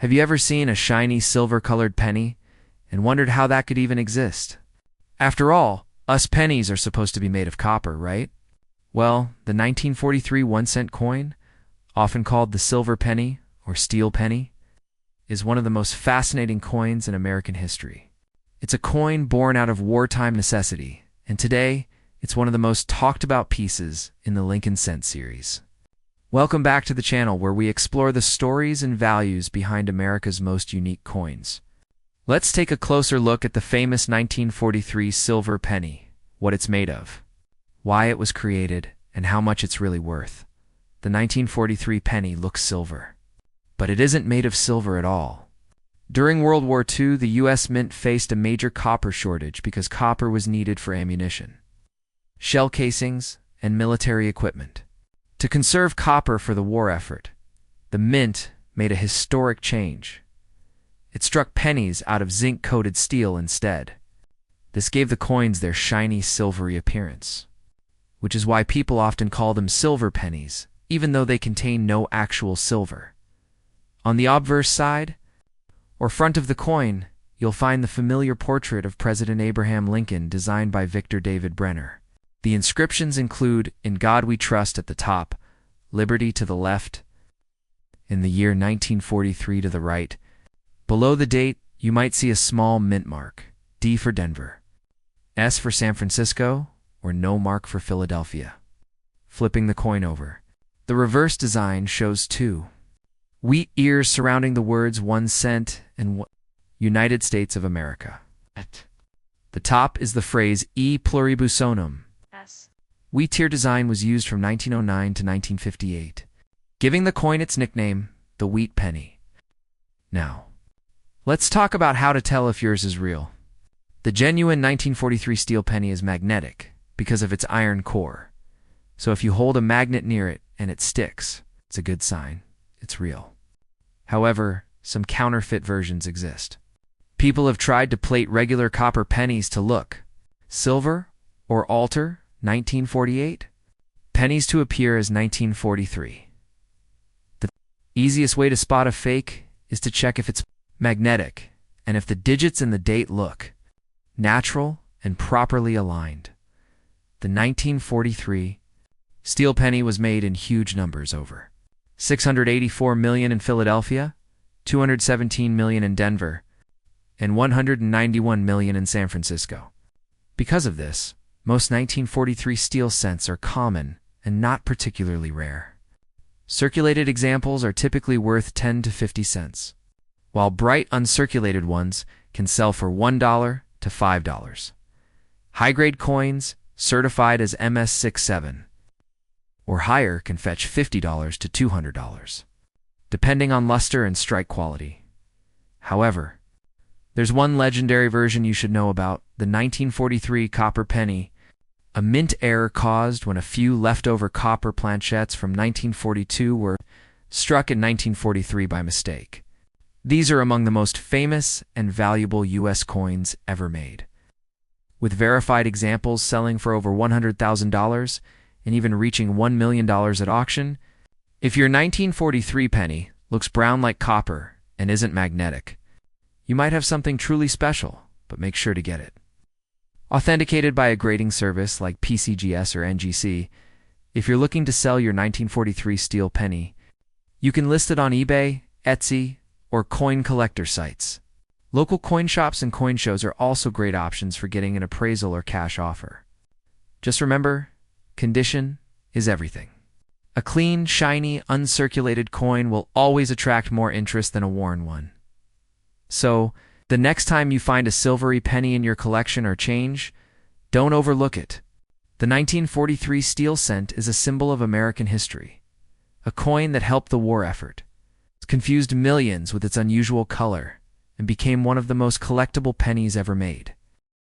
Have you ever seen a shiny silver-colored penny and wondered how that could even exist? After all, us pennies are supposed to be made of copper, right? Well, the 1943 1-cent coin, often called the silver penny or steel penny, is one of the most fascinating coins in American history. It's a coin born out of wartime necessity, and today, it's one of the most talked about pieces in the Lincoln Cent series. Welcome back to the channel where we explore the stories and values behind America's most unique coins. Let's take a closer look at the famous 1943 silver penny, what it's made of, why it was created, and how much it's really worth. The 1943 penny looks silver, but it isn't made of silver at all. During World War II, the U.S. Mint faced a major copper shortage because copper was needed for ammunition, shell casings, and military equipment. To conserve copper for the war effort, the Mint made a historic change. It struck pennies out of zinc-coated steel instead. This gave the coins their shiny, silvery appearance, which is why people often call them silver pennies, even though they contain no actual silver. On the obverse side, or front of the coin, you'll find the familiar portrait of President Abraham Lincoln designed by Victor David Brenner. The inscriptions include, "In God We Trust" at the top, "Liberty" to the left, in the year 1943 to the right. Below the date, you might see a small mint mark, D for Denver, S for San Francisco, or no mark for Philadelphia. Flipping the coin over, the reverse design shows two wheat ears surrounding the words 1 cent and United States of America. The top is the phrase E pluribus unum. Wheat ear design was used from 1909 to 1958, giving the coin its nickname, the wheat penny. Now, let's talk about how to tell if yours is real. The genuine 1943 steel penny is magnetic because of its iron core. So if you hold a magnet near it and it sticks, it's a good sign. It's real. However, some counterfeit versions exist. People have tried to plate regular copper pennies to look silver or alter 1948 pennies to appear as 1943. The easiest way to spot a fake is to check if it's magnetic and if the digits and the date look natural and properly aligned. The 1943 steel penny was made in huge numbers, over 684 million in Philadelphia, 217 million in Denver, and 191 million in San Francisco. Because of this, most 1943 steel cents are common and not particularly rare. Circulated examples are typically worth 10 to 50 cents, while bright uncirculated ones can sell for $1 to $5. High-grade coins, certified as MS67 or higher, can fetch $50 to $200, depending on luster and strike quality. However, there's one legendary version you should know about, the 1943 copper penny, a mint error caused when a few leftover copper planchettes from 1942 were struck in 1943 by mistake. These are among the most famous and valuable U.S. coins ever made, with verified examples selling for over $100,000 and even reaching $1 million at auction. If your 1943 penny looks brown like copper and isn't magnetic, you might have something truly special, but make sure to get it authenticated by a grading service like PCGS or NGC. If you're looking to sell your 1943 steel penny, you can list it on eBay, Etsy, or coin collector sites. Local coin shops and coin shows are also great options for getting an appraisal or cash offer. Just remember, condition is everything. A clean, shiny, uncirculated coin will always attract more interest than a worn one. So, the next time you find a silvery penny in your collection or change, don't overlook it. The 1943 steel cent is a symbol of American history, a coin that helped the war effort. It's confused millions with its unusual color and became one of the most collectible pennies ever made.